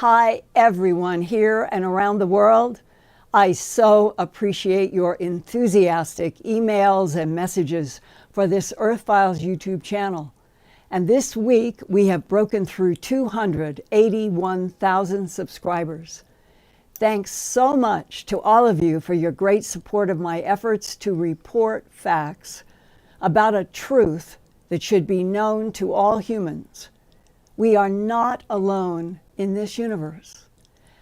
Hi, everyone here and around the world. I so appreciate your enthusiastic emails and messages for this Earthfiles YouTube channel. And this week, we have broken through 281,000 subscribers. Thanks so much to all of you for your great support of my efforts to report facts about a truth that should be known to all humans. We are not alone in this universe.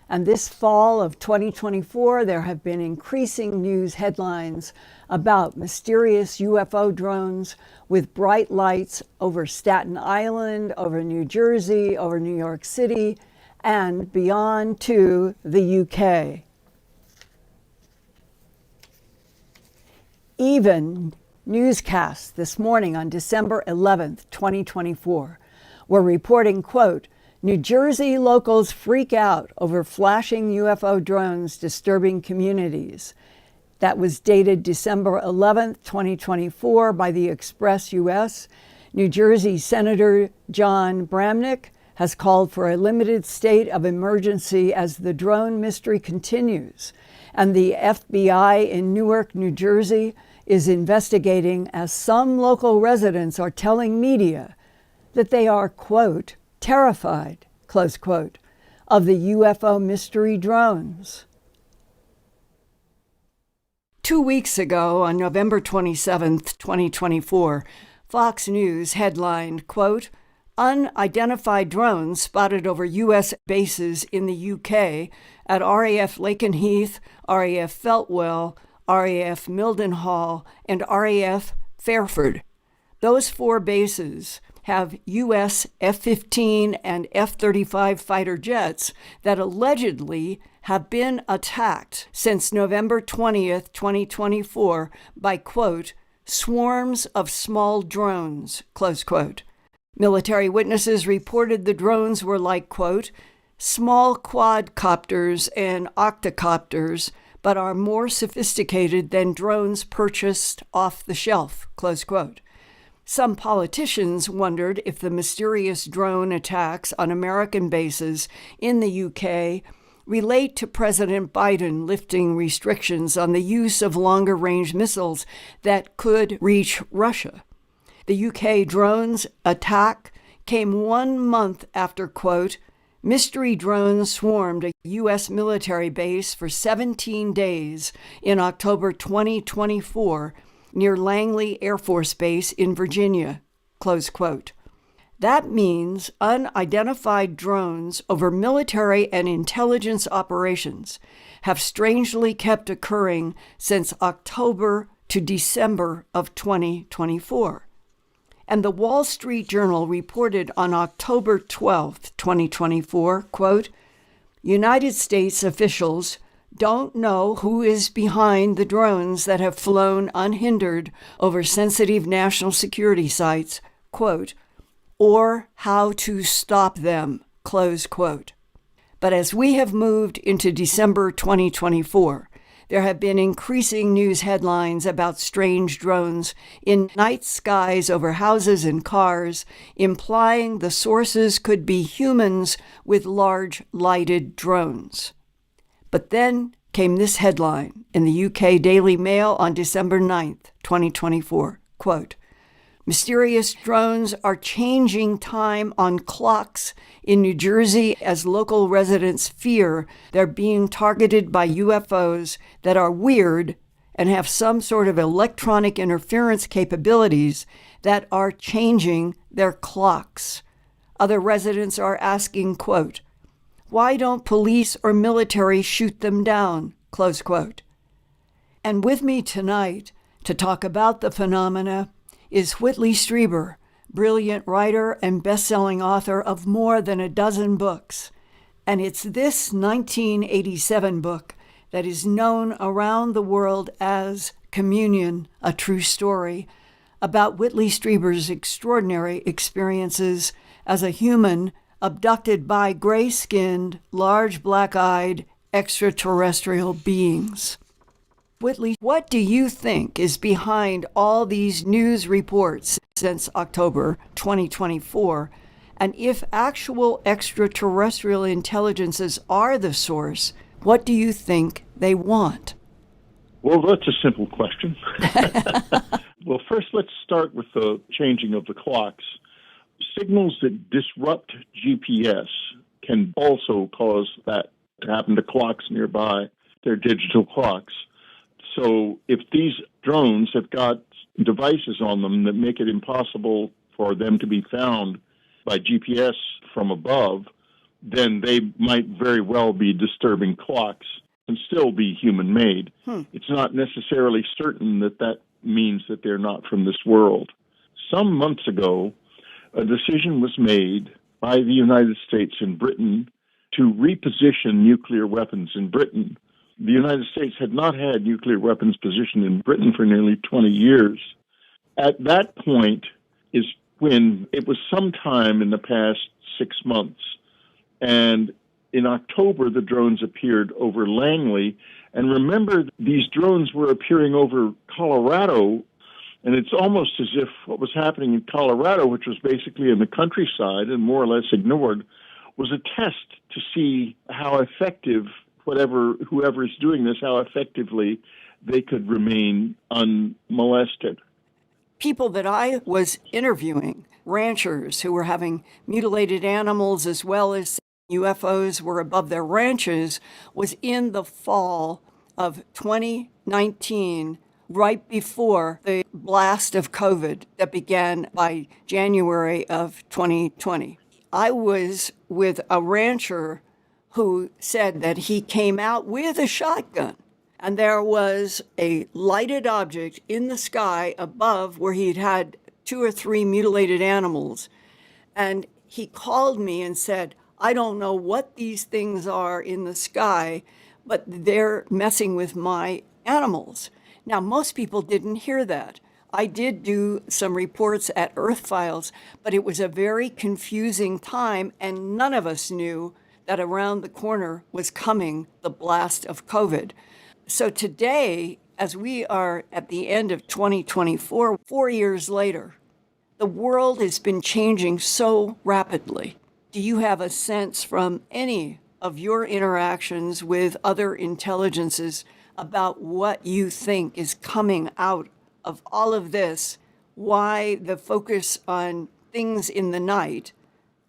And this fall of 2024, there have been increasing news headlines about mysterious UFO drones with bright lights over Staten Island, over New Jersey, over New York City, and beyond to the UK. Even newscasts this morning on December 11th, 2024, were reporting, quote, New Jersey locals freak out over flashing UFO drones disturbing communities. That was dated December 11th, 2024 by the Express U.S. New Jersey Senator John Bramnick has called for a limited state of emergency as the drone mystery continues. And the FBI in Newark, New Jersey is investigating as some local residents are telling media that they are, quote, terrified, close quote, of the UFO mystery drones. 2 weeks ago, on November 27th, 2024, Fox News headlined, quote, unidentified drones spotted over U.S. bases in the UK at RAF Lakenheath, RAF Feltwell, RAF Mildenhall, and RAF Fairford. Those 4 bases have U.S. F-15 and F-35 fighter jets that allegedly have been attacked since November 20th, 2024 by, quote, swarms of small drones, close quote. Military witnesses reported the drones were like, quote, small quadcopters and octocopters, but are more sophisticated than drones purchased off the shelf, close quote. Some politicians wondered if the mysterious drone attacks on American bases in the UK relate to President Biden lifting restrictions on the use of longer-range missiles that could reach Russia. The UK drones attack came 1 month after, quote, mystery drones swarmed a U.S. military base for 17 days in October 2024 near Langley Air Force Base in Virginia, close quote. That means unidentified drones over military and intelligence operations have strangely kept occurring since October to December of 2024. And the Wall Street Journal reported on October 12th, 2024, quote, United States officials don't know who is behind the drones that have flown unhindered over sensitive national security sites, quote, or how to stop them, close quote. But as we have moved into December 2024, there have been increasing news headlines about strange drones in night skies over houses and cars, implying the sources could be humans with large lighted drones. But then came this headline in the UK Daily Mail on December 9th, 2024, quote, mysterious drones are changing time on clocks in New Jersey as local residents fear they're being targeted by UFOs that are weird and have some sort of electronic interference capabilities that are changing their clocks. Other residents are asking, quote, why don't police or military shoot them down, close quote. And with me tonight to talk about the phenomena is Whitley Strieber, brilliant writer and best-selling author of more than a dozen books. And it's this 1987 book that is known around the world as Communion, A True Story, about Whitley Strieber's extraordinary experiences as a human abducted by gray-skinned, large black-eyed extraterrestrial beings. Whitley, what do you think is behind all these news reports since October 2024 And if actual extraterrestrial intelligences are the source, what do you think they want? Well, that's a simple question. Well, first, let's start with the changing of the clocks. Signals that disrupt GPS can also cause that to happen to clocks nearby. They're digital clocks. So if these drones have got devices on them that make it impossible for them to be found by GPS from above, then they might very well be disturbing clocks and still be human-made. It's not necessarily certain that that means that they're not from this world. Some months ago, a decision was made by the United States and Britain to reposition nuclear weapons in Britain. The United States had not had nuclear weapons positioned in Britain for nearly 20 years. At that point is when it was sometime in the past 6 months. And in October, the drones appeared over Langley. And remember, these drones were appearing over Colorado. And it's almost as if what was happening in Colorado, which was basically in the countryside and more or less ignored, was a test to see how effective whoever is doing this, how effectively they could remain unmolested. People that I was interviewing, ranchers who were having mutilated animals as well as UFOs were above their ranches, was in the fall of 2019, right before the blast of COVID that began by January of 2020. I was with a rancher who said that he came out with a shotgun and there was a lighted object in the sky above where he'd had 2 or 3 mutilated animals. And he called me and said, I don't know what these things are in the sky, but they're messing with my animals. Now, most people didn't hear that. I did do some reports at Earthfiles, but it was a very confusing time, and none of us knew that around the corner was coming the blast of COVID. So today, as we are at the end of 2024, 4 years later, the world has been changing so rapidly. Do you have a sense from any of your interactions with other intelligences about what you think is coming out of all of this? Why the focus on things in the night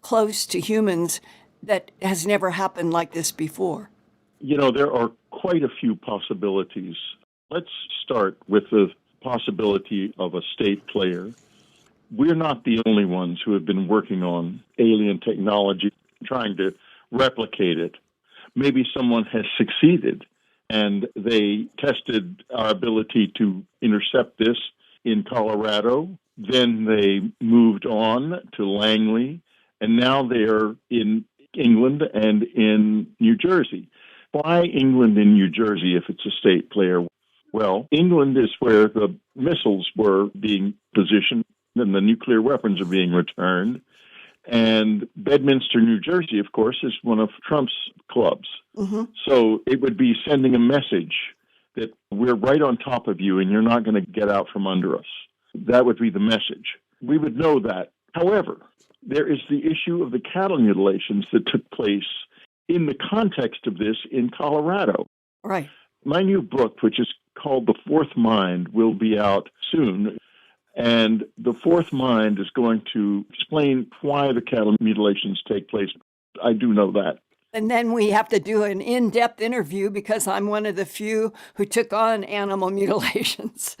close to humans that has never happened like this before? You know, there are quite a few possibilities. Let's start with the possibility of a state player. We're not the only ones who have been working on alien technology, trying to replicate it. Maybe someone has succeeded, and they tested our ability to intercept this in Colorado. Then they moved on to Langley, and now they're in England and in New Jersey. Why England and New Jersey if it's a state player? Well, England is where the missiles were being positioned and the nuclear weapons are being returned. And Bedminster, New Jersey, of course, is one of Trump's clubs. Mm-hmm. So it would be sending a message that we're right on top of you and you're not going to get out from under us. That would be the message. We would know that. However, there is the issue of the cattle mutilations that took place in the context of this in Colorado. Right. My new book, which is called The Fourth Mind, will be out soon. And The Fourth Mind is going to explain why the cattle mutilations take place. I do know that. And then we have to do an in-depth interview because I'm one of the few who took on animal mutilations.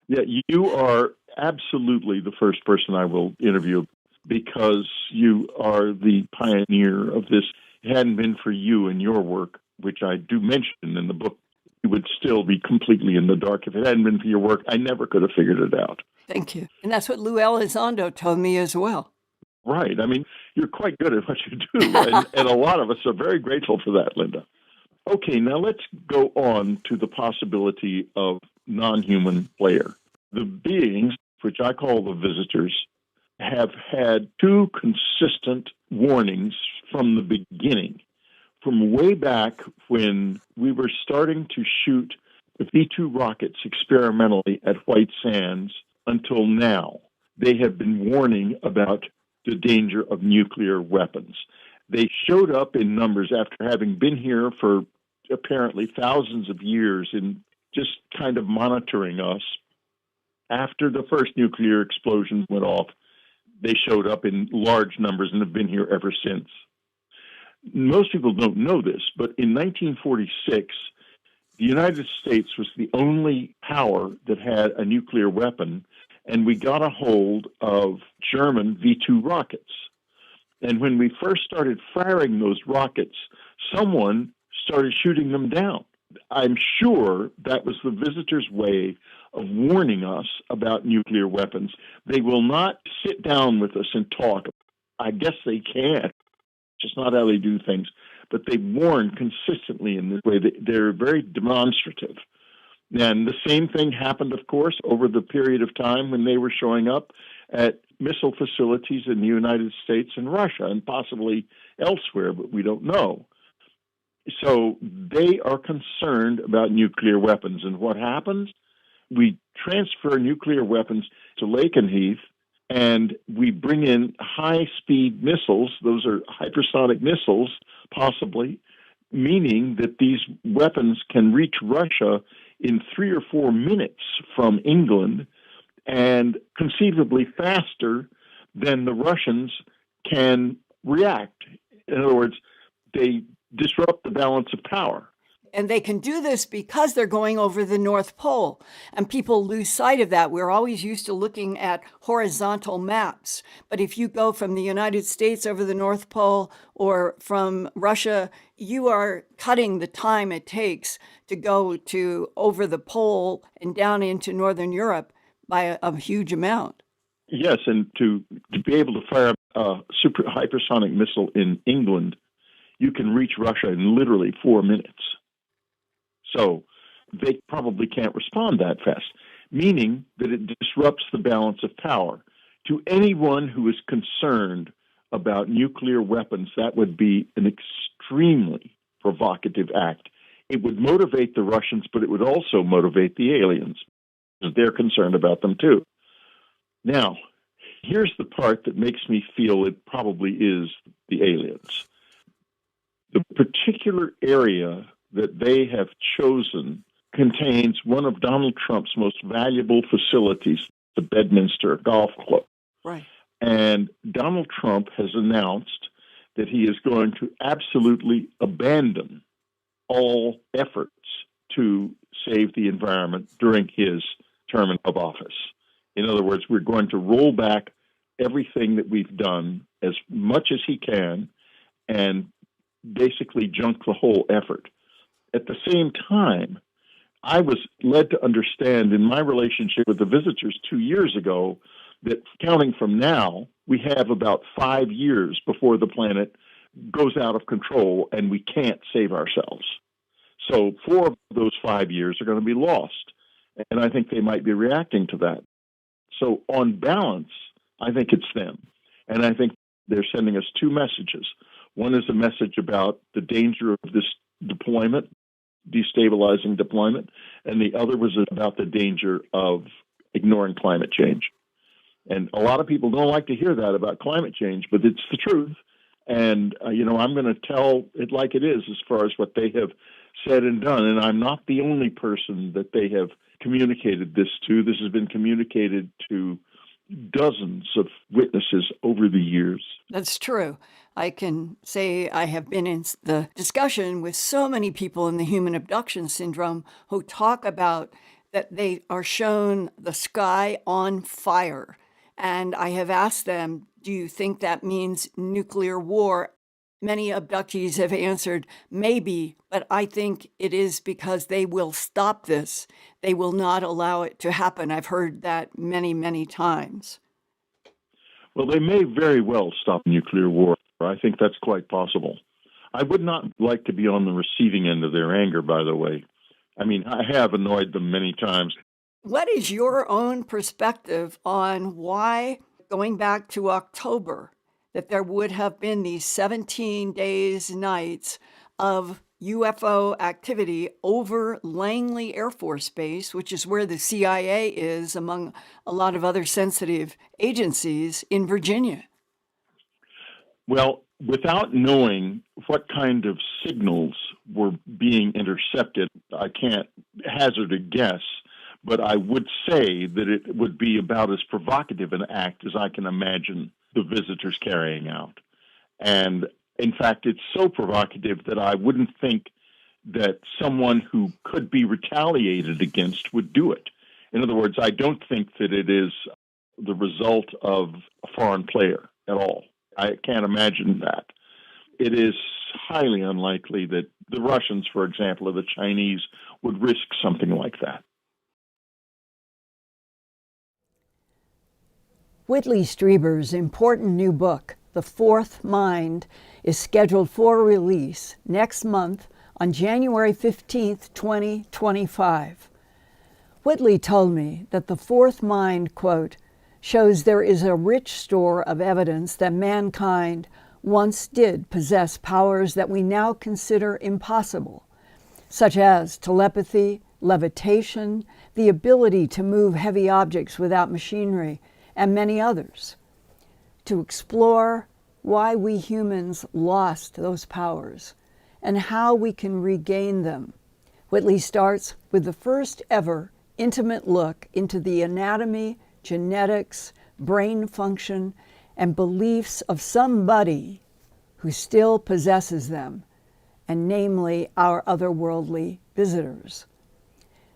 Yeah, you are absolutely the first person I will interview because you are the pioneer of this. If it hadn't been for you and your work, which I do mention in the book, you would still be completely in the dark. If it hadn't been for your work, I never could have figured it out. Thank you. And that's what Lou Elizondo told me as well. Right. I mean, you're quite good at what you do, and a lot of us are very grateful for that, Linda. Okay, now let's go on to the possibility of non-human player. The beings, which I call the visitors, have had 2 consistent warnings from the beginning. From way back when we were starting to shoot the V-2 rockets experimentally at White Sands until now, they have been warning about the danger of nuclear weapons. They showed up in numbers after having been here for apparently thousands of years in just kind of monitoring us. After the first nuclear explosion went off, they showed up in large numbers and have been here ever since. Most people don't know this, but in 1946, the United States was the only power that had a nuclear weapon, and we got a hold of German V-2 rockets. And when we first started firing those rockets, someone started shooting them down. I'm sure that was the visitors' way of warning us about nuclear weapons. They will not sit down with us and talk. I guess they can. It's just not how they do things. But they warn consistently in this way. They're very demonstrative. And the same thing happened, of course, over the period of time when they were showing up at missile facilities in the United States and Russia and possibly elsewhere, but we don't know. So they are concerned about nuclear weapons. And what happens? We transfer nuclear weapons to Lakenheath, and we bring in high-speed missiles. Those are hypersonic missiles, possibly, meaning that these weapons can reach Russia in 3 or 4 minutes from England, and conceivably faster than the Russians can react. In other words, they disrupt the balance of power. And they can do this because they're going over the North Pole. And people lose sight of that. We're always used to looking at horizontal maps. But if you go from the United States over the North Pole or from Russia, you are cutting the time it takes to go to over the pole and down into Northern Europe by a huge amount. Yes, and to be able to fire a super hypersonic missile in England, you can reach Russia in literally 4 minutes. So they probably can't respond that fast, meaning that it disrupts the balance of power. To anyone who is concerned about nuclear weapons, that would be an extremely provocative act. It would motivate the Russians, but it would also motivate the aliens. They're concerned about them too. Now, here's the part that makes me feel it probably is the aliens. The particular area that they have chosen contains one of Donald Trump's most valuable facilities, the Bedminster golf club. Right. And Donald Trump has announced that he is going to absolutely abandon all efforts to save the environment during his term of office. In other words, we're going to roll back everything that we've done as much as he can and basically junk the whole effort. At the same time, I was led to understand in my relationship with the visitors 2 years ago that counting from now, we have about 5 years before the planet goes out of control and we can't save ourselves. So 4 of those 5 years are going to be lost. And I think they might be reacting to that. So on balance, I think it's them. And I think they're sending us 2 messages. One is a message about the danger of this deployment, destabilizing deployment, and the other was about the danger of ignoring climate change. And a lot of people don't like to hear that about climate change, but it's the truth. And, I'm going to tell it like it is as far as what they have said and done. And I'm not the only person that they have communicated this to. This has been communicated to dozens of witnesses over the years. That's true. I can say I have been in the discussion with so many people in the human abduction syndrome who talk about that they are shown the sky on fire. And I have asked them, do you think that means nuclear war? Many abductees have answered, maybe, but I think it is because they will stop this. They will not allow it to happen. I've heard that many, many times. Well, they may very well stop nuclear war. I think that's quite possible. I would not like to be on the receiving end of their anger, by the way. I mean, I have annoyed them many times. What is your own perspective on why, going back to October, that there would have been these 17 days, nights of UFO activity over Langley Air Force Base, which is where the CIA is, among a lot of other sensitive agencies in Virginia? Well, without knowing what kind of signals were being intercepted, I can't hazard a guess, but I would say that it would be about as provocative an act as I can imagine the visitors carrying out. And in fact, it's so provocative that I wouldn't think that someone who could be retaliated against would do it. In other words, I don't think that it is the result of a foreign player at all. I can't imagine that. It is highly unlikely that the Russians, for example, or the Chinese would risk something like that. Whitley Strieber's important new book, The Fourth Mind, is scheduled for release next month on January 15th, 2025. Whitley told me that the fourth mind, quote, shows there is a rich store of evidence that mankind once did possess powers that we now consider impossible, such as telepathy, levitation, the ability to move heavy objects without machinery, and many others. To explore why we humans lost those powers and how we can regain them, Whitley starts with the first ever intimate look into the anatomy, genetics, brain function, and beliefs of somebody who still possesses them, and namely our otherworldly visitors.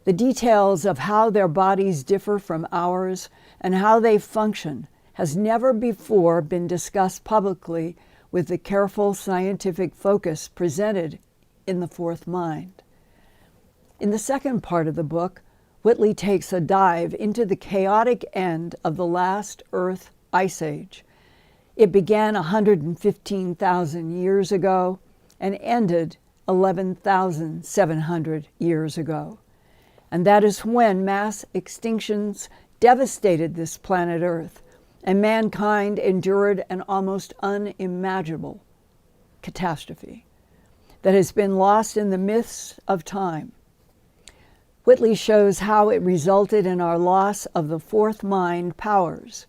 The details of how their bodies differ from ours and how they function has never before been discussed publicly with the careful scientific focus presented in The Fourth Mind. In the second part of the book, Whitley takes a dive into the chaotic end of the last Earth ice age. It began 115,000 years ago and ended 11,700 years ago. And that is when mass extinctions devastated this planet Earth, and mankind endured an almost unimaginable catastrophe that has been lost in the mists of time. Whitley shows how it resulted in our loss of the fourth mind powers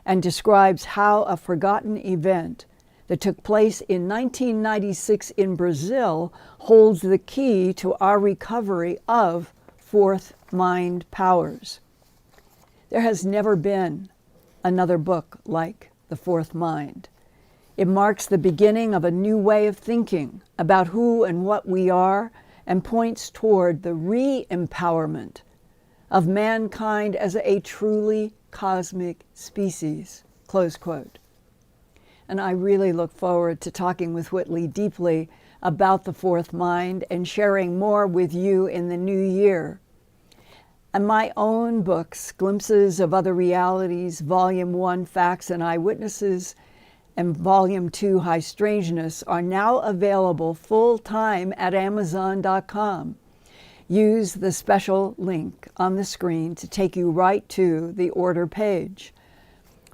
and describes how a forgotten event that took place in 1996 in Brazil holds the key to our recovery of fourth mind powers. There has never been another book like The Fourth Mind. It marks the beginning of a new way of thinking about who and what we are and points toward the re-empowerment of mankind as a truly cosmic species, close quote. And I really look forward to talking with Whitley deeply about The Fourth Mind and sharing more with you in the new year. And my own books, Glimpses of Other Realities, Volume 1, Facts and Eyewitnesses, and Volume 2, High Strangeness, are now available full-time at Amazon.com. Use the special link on the screen to take you right to the order page.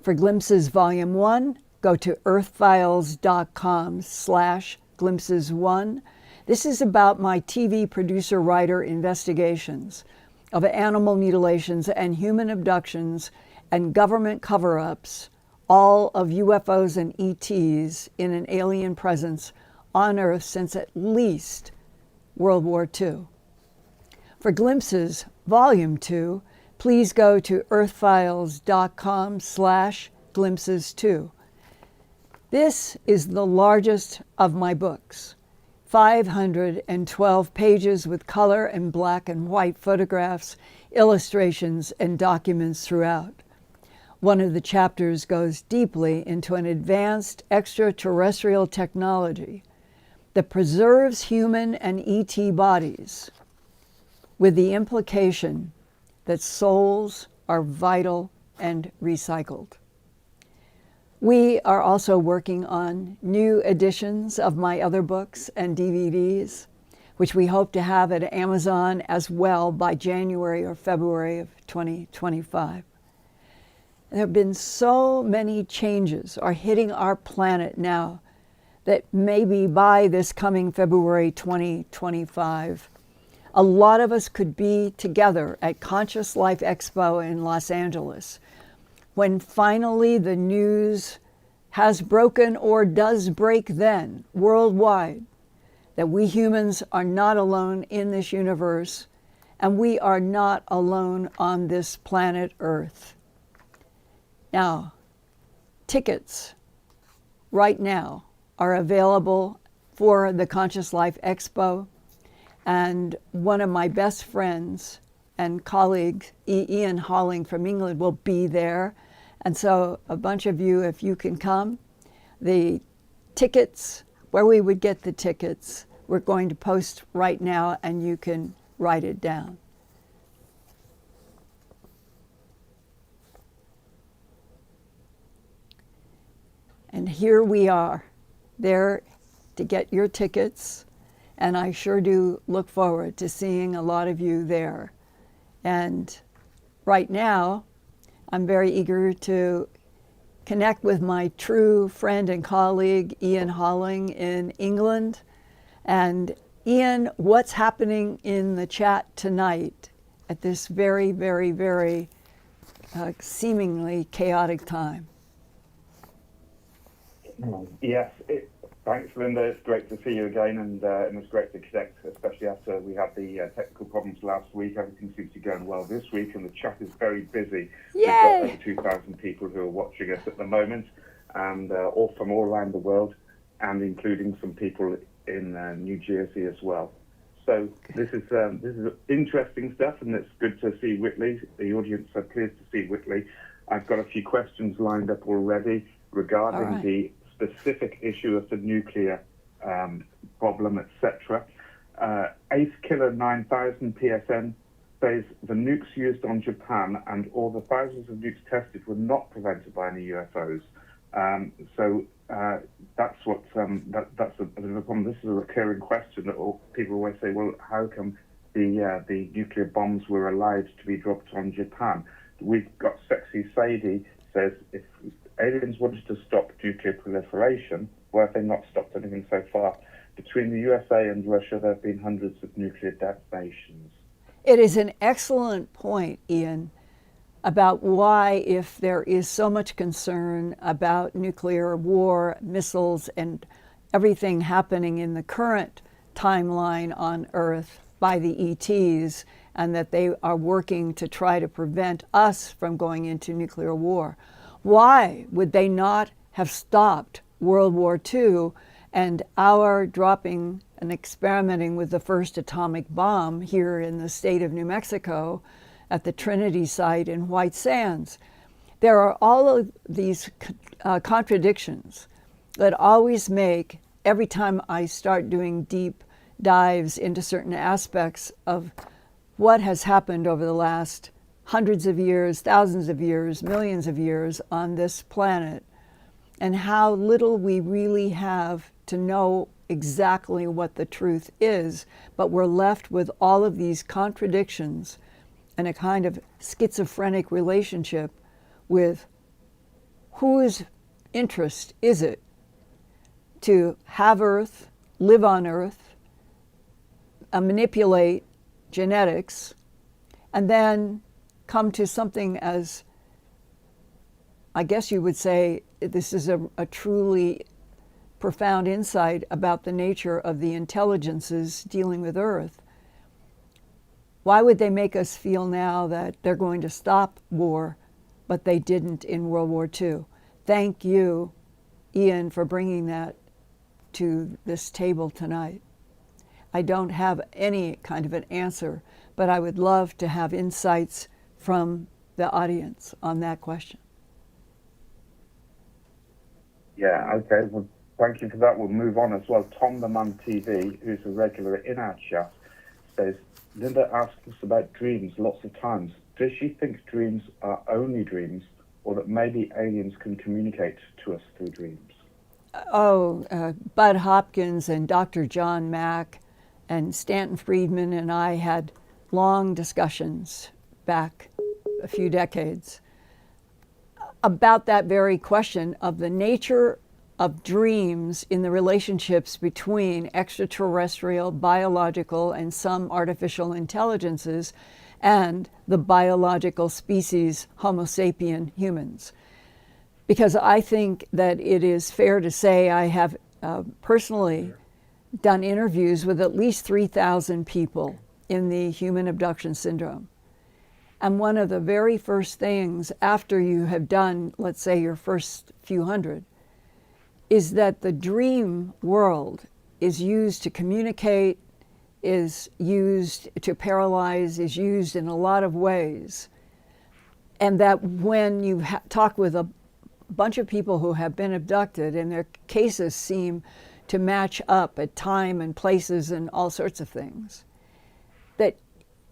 For Glimpses Volume 1, go to earthfiles.com/glimpses1. This is about my TV producer-writer investigations of animal mutilations and human abductions and government cover-ups, all of UFOs and ETs in an alien presence on Earth since at least World War II. For Glimpses Volume 2, please go to earthfiles.com/glimpses2. This is the largest of my books, 512 pages with color and black and white photographs, illustrations, and documents throughout. One of the chapters goes deeply into an advanced extraterrestrial technology that preserves human and ET bodies, with the implication that souls are vital and recycled. We are also working on new editions of my other books and DVDs, which we hope to have at Amazon as well by January or February of 2025. There have been so many changes are hitting our planet now that maybe by this coming February 2025, a lot of us could be together at Conscious Life Expo in Los Angeles when finally the news has broken or does break then worldwide, that we humans are not alone in this universe, and we are not alone on this planet Earth. Now, tickets right now are available for the Conscious Life Expo, and one of my best friends and colleagues, Ian Halling from England, will be there. And so a bunch of you, if you can come, the tickets, where we would get the tickets, we're going to post right now, and you can write it down. And here we are, there to get your tickets, and I sure do look forward to seeing a lot of you there. And right now, I'm very eager to connect with my true friend and colleague, Ian Halling in England. And Ian, what's happening in the chat tonight at this very, very, very seemingly chaotic time? Yes, thanks, Linda. It's great to see you again, and it's great to connect, especially after we had the technical problems last week. Everything seems to be going well this week, and the chat is very busy. Yay! We've got over 2,000 people who are watching us at the moment, and all from all around the world, and including some people in New Jersey as well. So this is interesting stuff, and it's good to see Whitley. The audience are pleased to see Whitley. I've got a few questions lined up already regarding the specific issue of the nuclear problem, etc. Ace Killer 9000 PSN says the nukes used on Japan and all the thousands of nukes tested were not prevented by any UFOs. So that's what that's a bit of a problem. This is a recurring question that people always say, well, how come the nuclear bombs were allowed to be dropped on Japan? We've got Sexy Sadie says, if aliens wanted to stop nuclear proliferation, why have they not stopped anything so far? Between the USA and Russia, there have been hundreds of nuclear detonations. It is an excellent point, Ian, about why, if there is so much concern about nuclear war, missiles, and everything happening in the current timeline on Earth by the ETs, and that they are working to try to prevent us from going into nuclear war, why would they not have stopped World War II and our dropping and experimenting with the first atomic bomb here in the state of New Mexico at the Trinity site in White Sands? There are all of these contradictions that always make, every time I start doing deep dives into certain aspects of what has happened over the last hundreds of years, thousands of years, millions of years on this planet, and how little we really have to know exactly what the truth is, but we're left with all of these contradictions and a kind of schizophrenic relationship with whose interest is it to have Earth, live on Earth, manipulate genetics, and then come to something as, I guess you would say, this is a truly profound insight about the nature of the intelligences dealing with Earth. Why would they make us feel now that they're going to stop war, but they didn't in World War II? Thank you, Ian, for bringing that to this table tonight. I don't have any kind of an answer, but I would love to have insights from the audience on that question. Yeah, okay. Well, thank you for that. We'll move on as well. Tom the Man TV, who's a regular in our chat, says, Linda asks us about dreams lots of times. Does she think dreams are only dreams, or that maybe aliens can communicate to us through dreams? Bud Hopkins and Dr. John Mack and Stanton Friedman and I had long discussions back a few decades about that very question of the nature of dreams in the relationships between extraterrestrial, biological, and some artificial intelligences and the biological species Homo sapien humans. because I think that it is fair to say I have personally done interviews with at least 3,000 people in the human abduction syndrome. And one of the very first things after you have done, let's say, your first few hundred, is that the dream world is used to communicate, is used to paralyze, is used in a lot of ways. And that when you talk with a bunch of people who have been abducted and their cases seem to match up at time and places and all sorts of things, that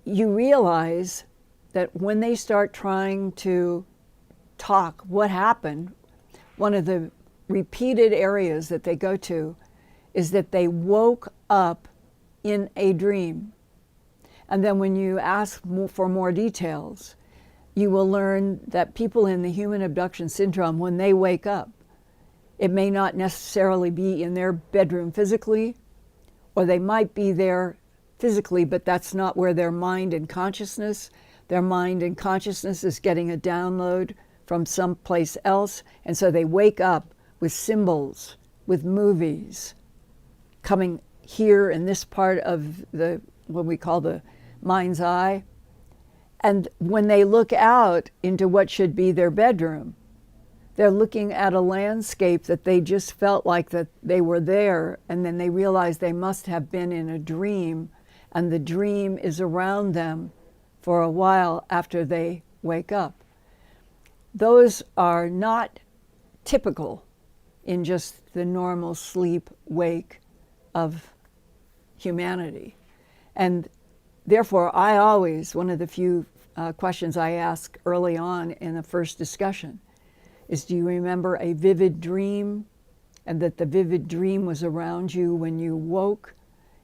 you realize that when they start trying to talk what happened, one of the repeated areas that they go to is that they woke up in a dream. And then when you ask for more details, you will learn that people in the human abduction syndrome, when they wake up, it may not necessarily be in their bedroom physically, or they might be there physically, but that's not where their mind and consciousness is getting a download from someplace else. And so they wake up with symbols, with movies coming here in this part of the, what we call the mind's eye. And when they look out into what should be their bedroom, they're looking at a landscape that they just felt like that they were there, and then they realize they must have been in a dream, and the dream is around them for a while after they wake up. Those are not typical in just the normal sleep-wake of humanity. And therefore, I always, one of the few questions I ask early on in the first discussion is, do you remember a vivid dream, and that the vivid dream was around you when you woke,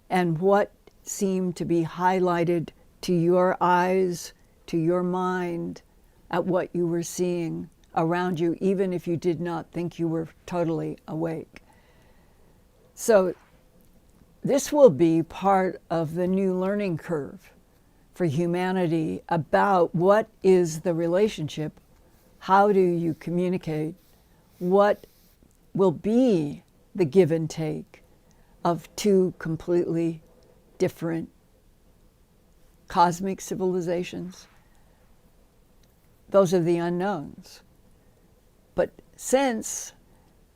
and what seemed to be highlighted to your eyes, to your mind, at what you were seeing around you, even if you did not think you were totally awake. So this will be part of the new learning curve for humanity about what is the relationship, how do you communicate, what will be the give and take of two completely different cosmic civilizations. Those are the unknowns. But since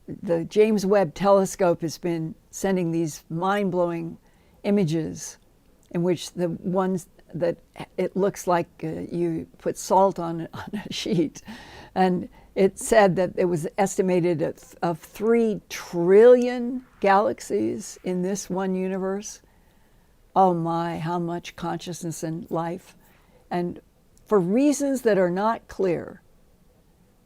the James Webb Telescope has been sending these mind-blowing images in which the ones that it looks like you put salt on a sheet, and it said that it was estimated of 3 trillion galaxies in this one universe. Oh my, how much consciousness and life. And for reasons that are not clear,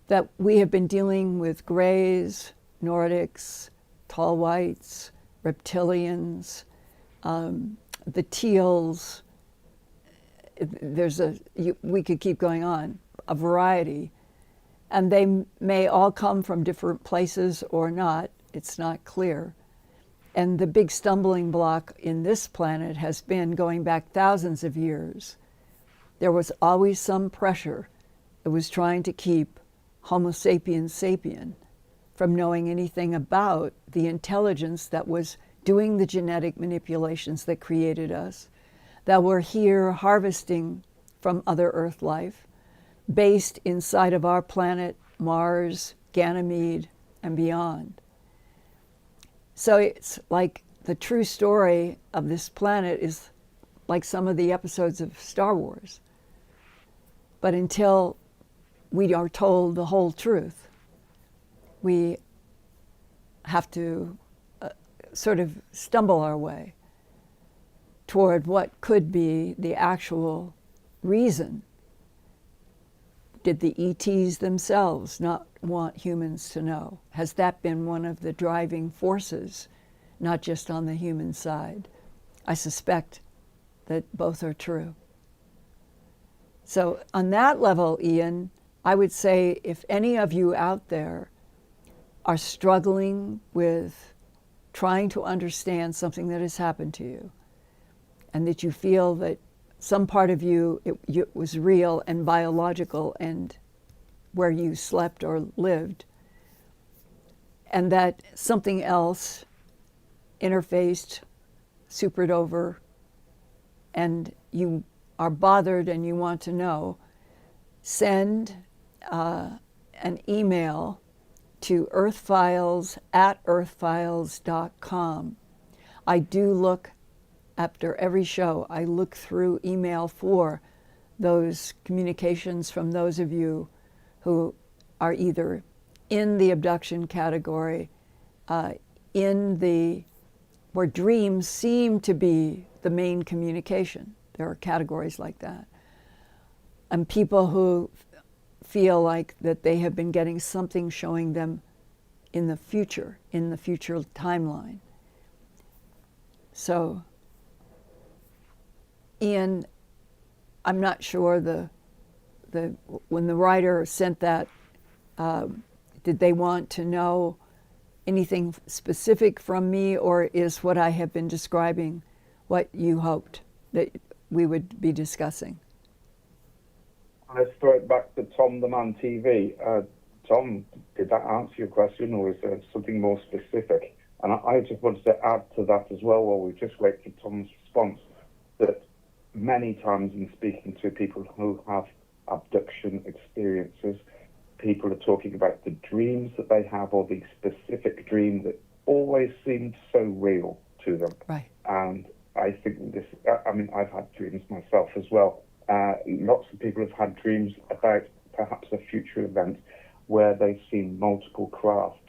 that we have been dealing with grays, Nordics, tall whites, reptilians, the teals. We could keep going on, a variety. And they may all come from different places or not. It's not clear. And the big stumbling block in this planet has been, going back thousands of years, there was always some pressure that was trying to keep Homo sapiens sapien from knowing anything about the intelligence that was doing the genetic manipulations that created us, that were here harvesting from other Earth life, based inside of our planet, Mars, Ganymede, and beyond. So it's like the true story of this planet is like some of the episodes of Star Wars. But until we are told the whole truth, we have to sort of stumble our way toward what could be the actual reason. Did the ETs themselves not want humans to know? Has that been one of the driving forces, not just on the human side? I suspect that both are true. So on that level, Ian, I would say if any of you out there are struggling with trying to understand something that has happened to you, and that you feel that some part of you, it was real and biological and where you slept or lived, and that something else interfaced, supered over, and you are bothered and you want to know, send an email to earthfiles@earthfiles.com. I do look, after every show, I look through email for those communications from those of you who are either in the abduction category, where dreams seem to be the main communication. There are categories like that. And people who feel like that they have been getting something showing them in the future timeline. So, Ian, I'm not sure when the writer sent that, did they want to know anything specific from me, or is what I have been describing what you hoped that we would be discussing? Let's throw it back to Tom the Man TV. Tom, did that answer your question, or is there something more specific? And I just wanted to add to that as well, while we just wait for Tom's response, that many times in speaking to people who have abduction experiences, people are talking about the dreams that they have, or the specific dream that always seemed so real to them. Right. And I think this, I mean, I've had dreams myself as well. Lots of people have had dreams about perhaps a future event where they've seen multiple crafts.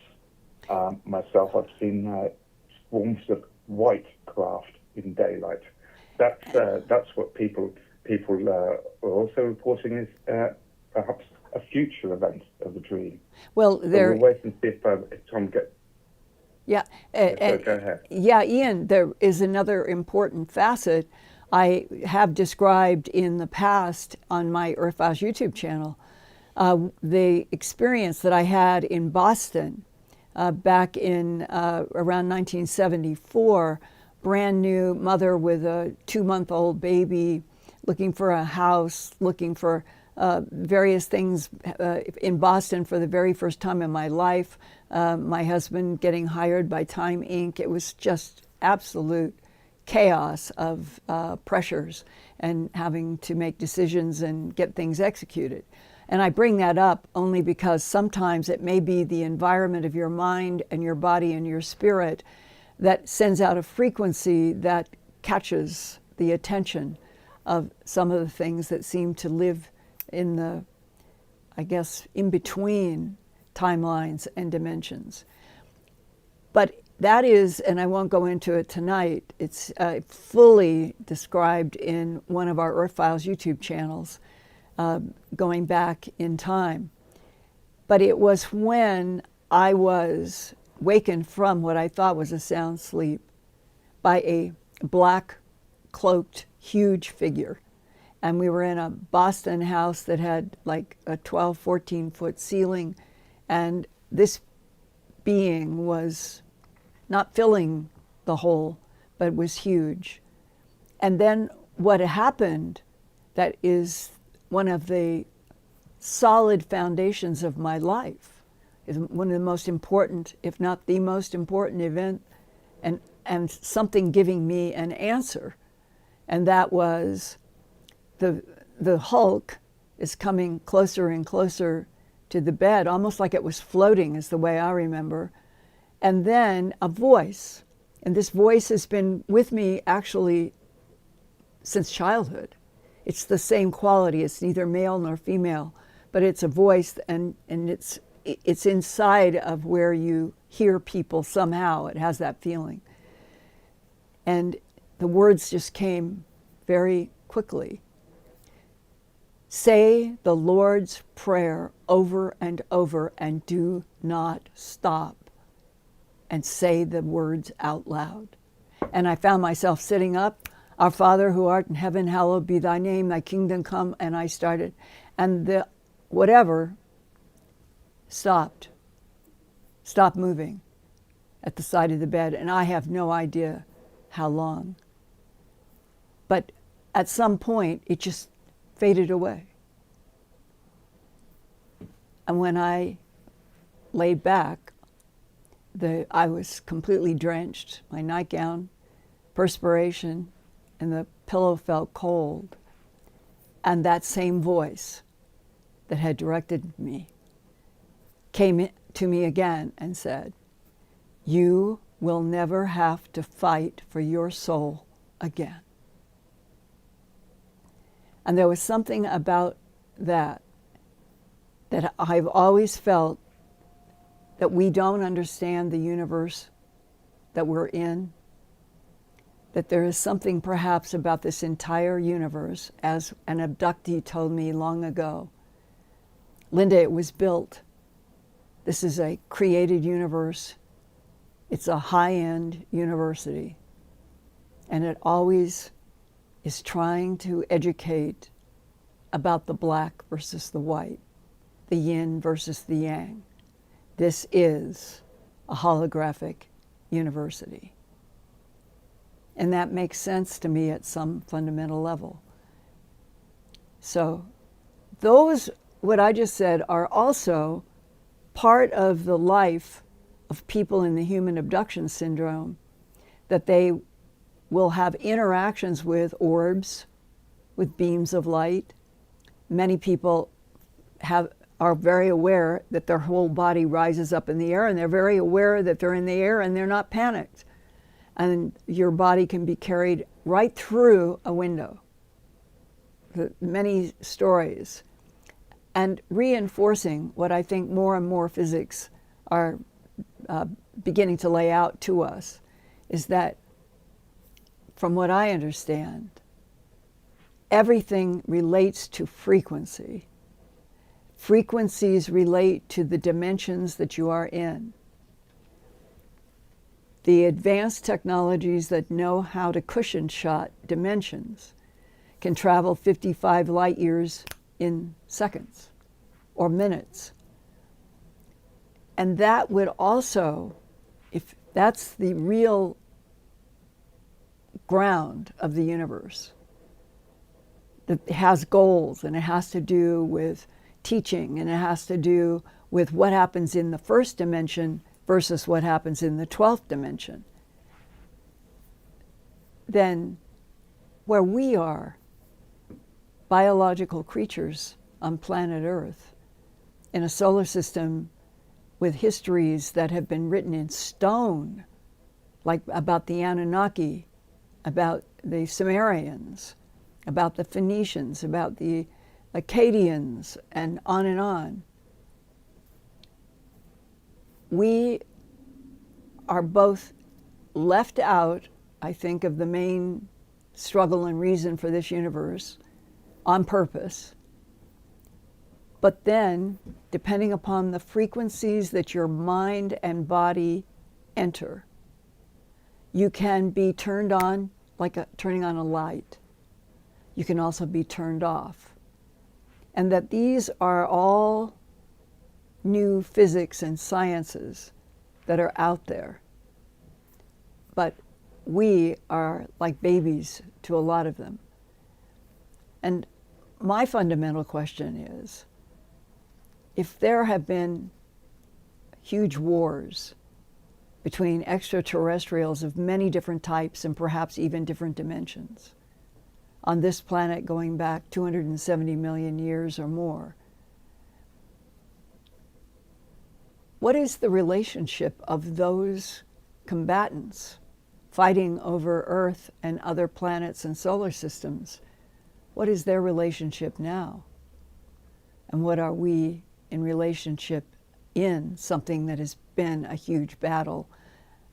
Myself, I've seen swarms of white craft in daylight. That's what people are also reporting is perhaps a future event of a dream. Well, we'll wait and see if Tom gets. Yeah, so go ahead. Yeah, Ian, there is another important facet I have described in the past on my Earthfiles YouTube channel. The experience that I had in Boston back in around 1974, brand new mother with a 2-month-old baby, looking for a house, looking for various things in Boston for the very first time in my life. My husband getting hired by Time Inc. It was just absolute chaos of pressures and having to make decisions and get things executed. And I bring that up only because sometimes it may be the environment of your mind and your body and your spirit that sends out a frequency that catches the attention of some of the things that seem to live in the, I guess, in between timelines and dimensions. But that is, and I won't go into it tonight, it's fully described in one of our Earthfiles YouTube channels, going back in time. But it was when I was wakened from what I thought was a sound sleep by a black, cloaked, huge figure. And we were in a Boston house that had like a 12, 14-foot ceiling, and this being was not filling the hole, but was huge. And then what happened that is one of the solid foundations of my life, is one of the most important, if not the most important event, and something giving me an answer. And that was the Hulk is coming closer and closer to the bed, almost like it was floating, is the way I remember. And then a voice, and this voice has been with me actually since childhood. It's the same quality. It's neither male nor female, but it's a voice, and it's inside of where you hear people somehow. It has that feeling. And the words just came very quickly. Say the Lord's Prayer over and over and do not stop. And say the words out loud. And I found myself sitting up, Our Father who art in heaven, hallowed be thy name, thy kingdom come, and I started. And the whatever stopped moving at the side of the bed, and I have no idea how long. But at some point, it just faded away. And when I laid back, I was completely drenched, my nightgown, perspiration, and the pillow felt cold. And that same voice that had directed me came to me again and said, "You will never have to fight for your soul again." And there was something about that I've always felt, that we don't understand the universe that we're in, that there is something perhaps about this entire universe, as an abductee told me long ago. Linda, it was built. This is a created universe. It's a high-end university. And it always is trying to educate about the black versus the white, the yin versus the yang. This is a holographic university. And that makes sense to me at some fundamental level. So those, what I just said, are also part of the life of people in the human abduction syndrome, that they will have interactions with orbs, with beams of light. Many people are very aware that their whole body rises up in the air, and they're very aware that they're in the air, and they're not panicked. And your body can be carried right through a window. Many stories. And reinforcing what I think more and more physics are beginning to lay out to us is that, from what I understand, everything relates to frequency. Frequencies relate to the dimensions that you are in. The advanced technologies that know how to cushion shot dimensions can travel 55 light years in seconds or minutes. And that would also, if that's the real ground of the universe, that has goals, and it has to do with teaching, and it has to do with what happens in the first dimension versus what happens in the 12th dimension, then where we are, biological creatures on planet Earth, in a solar system with histories that have been written in stone, like about the Anunnaki, about the Sumerians, about the Phoenicians, about the Akkadians, and on and on. We are both left out, I think, of the main struggle and reason for this universe on purpose. But then, depending upon the frequencies that your mind and body enter, you can be turned on like turning on a light. You can also be turned off. And that these are all new physics and sciences that are out there. But we are like babies to a lot of them. And my fundamental question is, if there have been huge wars between extraterrestrials of many different types and perhaps even different dimensions on this planet going back 270 million years or more, what is the relationship of those combatants fighting over Earth and other planets and solar systems? What is their relationship now? And what are we in relationship in something that has been a huge battle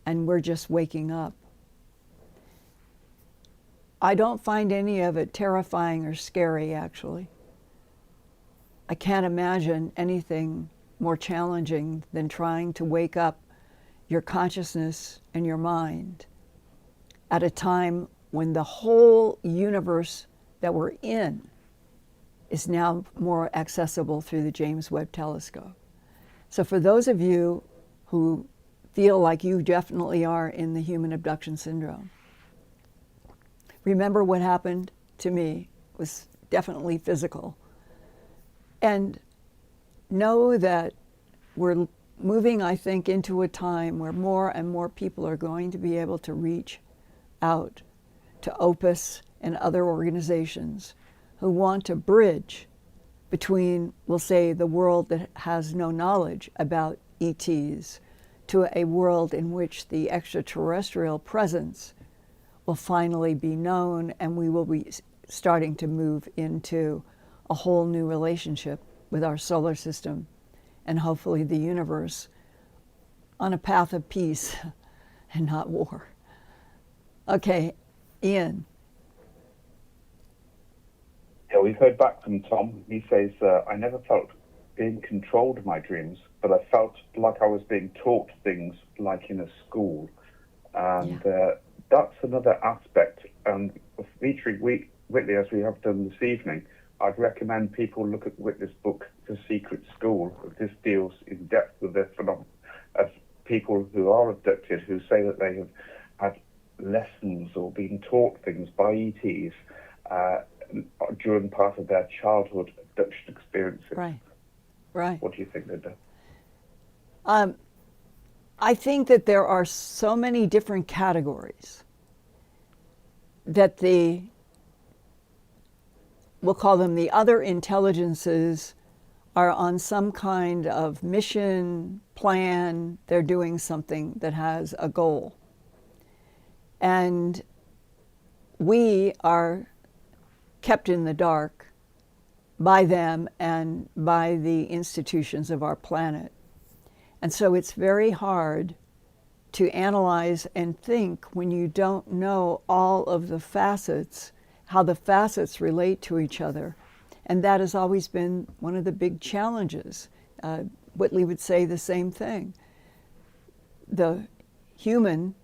and we're just waking up? I don't find any of it terrifying or scary, actually. I can't imagine anything more challenging than trying to wake up your consciousness and your mind at a time when the whole universe that we're in is now more accessible through the James Webb Telescope. So for those of you who feel like you definitely are in the human abduction syndrome, remember what happened to me was definitely physical. And know that we're moving, I think, into a time where more and more people are going to be able to reach out to Opus and other organizations who want to bridge between, we'll say, the world that has no knowledge about ETs to a world in which the extraterrestrial presence will finally be known, and we will be starting to move into a whole new relationship with our solar system and hopefully the universe on a path of peace and not war. Okay, Ian. Yeah, we've heard back from Tom. He says, I never felt being controlled in my dreams, but I felt like I was being taught things like in a school. And that's another aspect. And featuring Whitley, as we have done this evening, I'd recommend people look at Whitley's book, The Secret School. This deals in depth with the phenomenon of people who are abducted, who say that they have had lessons or been taught things by ETs during part of their childhood abduction experiences. Right, right. What do you think, Linda? I think that there are so many different categories that we'll call them the other intelligences, are on some kind of mission, plan, they're doing something that has a goal. And we are kept in the dark by them and by the institutions of our planet. And so it's very hard to analyze and think when you don't know all of the facets, how the facets relate to each other. And that has always been one of the big challenges. Whitley would say the same thing. The human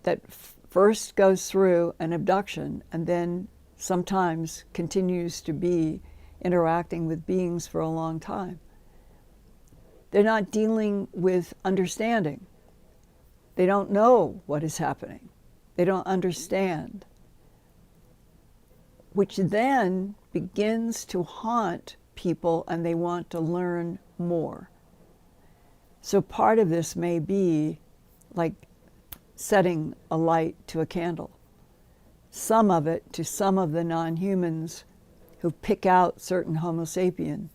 that first goes through an abduction and then sometimes continues to be interacting with beings for a long time, they're not dealing with understanding. They don't know what is happening. They don't understand, which then begins to haunt people and they want to learn more. So part of this may be like setting a light to a candle. Some of it to some of the non-humans who pick out certain Homo sapien,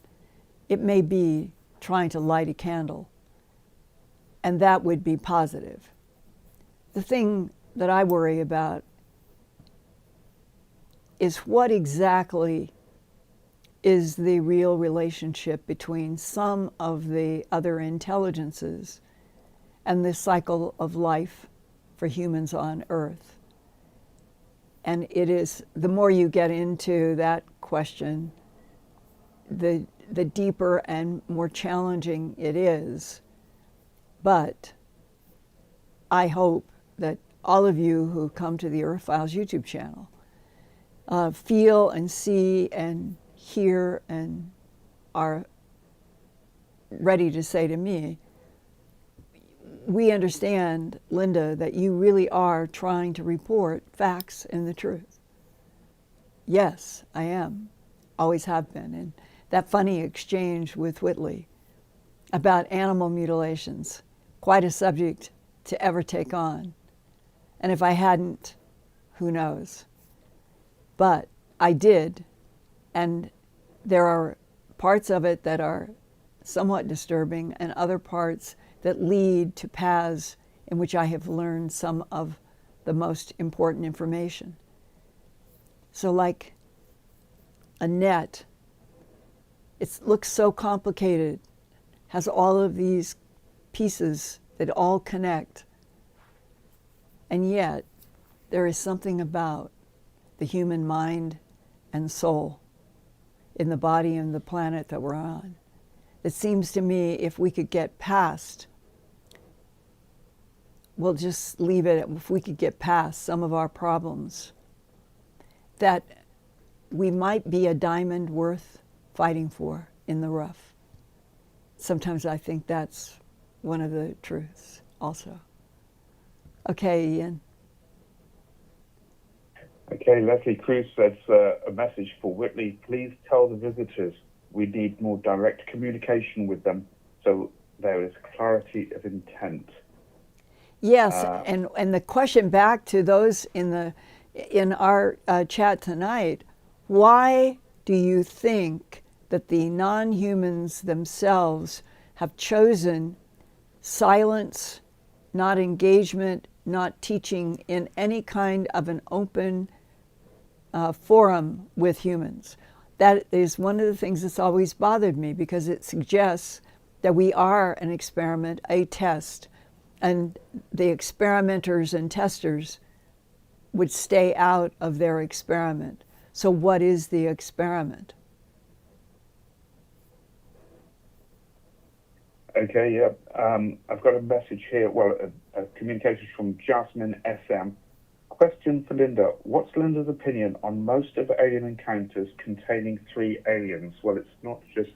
it may be trying to light a candle, and that would be positive. The thing that I worry about is what exactly is the real relationship between some of the other intelligences and the cycle of life for humans on Earth. And it is, the more you get into that question, the deeper and more challenging it is. But I hope that all of you who come to the Earthfiles YouTube channel feel and see and hear and are ready to say to me, we understand, Linda, that you really are trying to report facts and the truth. Yes, I am. Always have been. And that funny exchange with Whitley about animal mutilations, quite a subject to ever take on. And if I hadn't, who knows? But I did, and there are parts of it that are somewhat disturbing and other parts that lead to paths in which I have learned some of the most important information. So like a net, it looks so complicated, has all of these pieces that all connect, and yet there is something about the human mind and soul in the body and the planet that we're on. It seems to me if we could get past, we'll just leave it, if we could get past some of our problems, that we might be a diamond worth fighting for in the rough. Sometimes I think that's one of the truths also. Okay, Ian. Okay, Leslie Cruz says a message for Whitley. Please tell the visitors we need more direct communication with them so there is clarity of intent. Yes, and the question back to those in our chat tonight: why do you think that the non-humans themselves have chosen silence, not engagement, not teaching in any kind of an open forum with humans? That is one of the things that's always bothered me, because it suggests that we are an experiment, a test, and the experimenters and testers would stay out of their experiment. So what is the experiment? Okay, yeah. I've got a message here, well, a communication from Jasmine SM. Question for Linda. What's Linda's opinion on most of alien encounters containing 3 aliens? Well, it's not just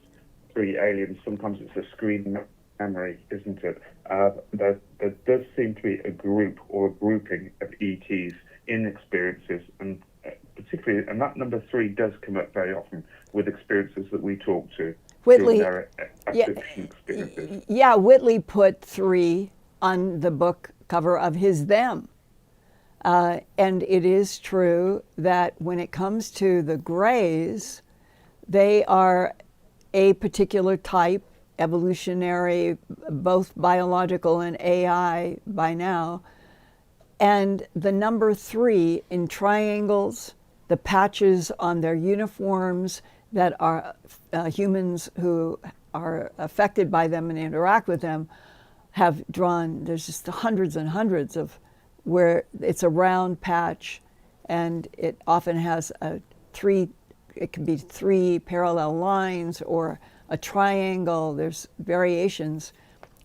3 aliens. Sometimes it's a screen memory, isn't it? There does seem to be a group or a grouping of ETs in experiences, and particularly, and that number 3 does come up very often with experiences that we talk to. Whitley, their experiences. Yeah, Whitley put 3 on the book cover of his Them. And it is true that when it comes to the Greys, they are a particular type, evolutionary, both biological and AI by now. And the number 3 in triangles, the patches on their uniforms that are humans who are affected by them and interact with them have drawn, there's just hundreds and hundreds of where it's a round patch, and it often has it can be 3 parallel lines or a triangle. There's variations,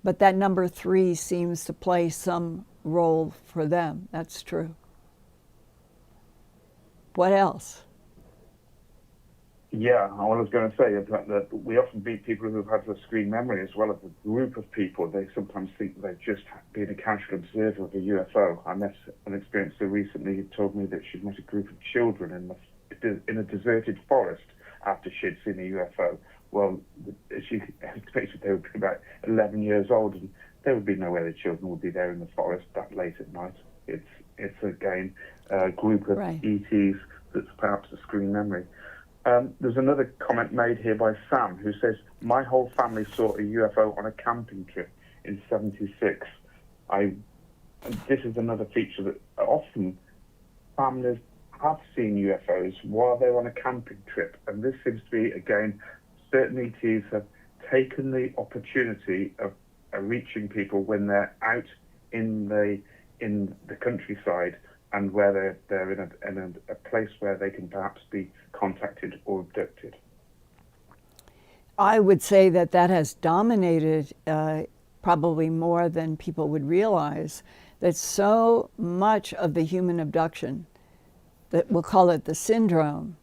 but that number 3 seems to play some role for them. That's true. What else? Yeah, I was going to say that we often meet people who have the screen memory as well as a group of people. They sometimes think they've just been a casual observer of a UFO. I met an experiencer recently who told me that she'd met a group of children in a deserted forest after she'd seen a UFO. Well, she expected they would be about 11 years old, and there would be no way the children would be there in the forest that late at night. It's again a group of ETs that's perhaps a screen memory. There's another comment made here by Sam, who says, my whole family saw a UFO on a camping trip in '76. This is another feature that often families have seen UFOs while they're on a camping trip. And this seems to be, again, certain ETs have taken the opportunity of reaching people when they're out in the countryside, and where they're in a place where they can perhaps be contacted or abducted. I would say that has dominated probably more than people would realize, that so much of the human abduction, that we'll call it the syndrome,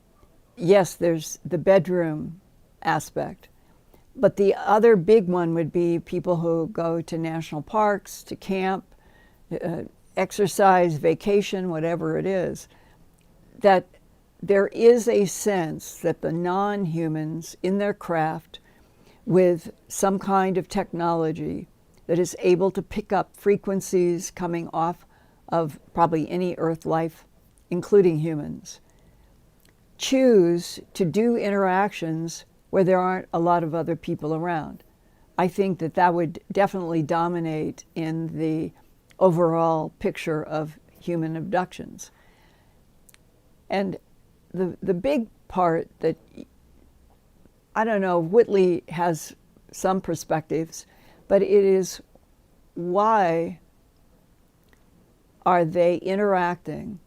yes, there's the bedroom aspect, but the other big one would be people who go to national parks, to camp, exercise, vacation, whatever it is, that there is a sense that the non-humans in their craft with some kind of technology that is able to pick up frequencies coming off of probably any Earth life, including humans, choose to do interactions where there aren't a lot of other people around. I think that would definitely dominate in the overall picture of human abductions. And the big part that, I don't know, Whitley has some perspectives, but it is, why are they interacting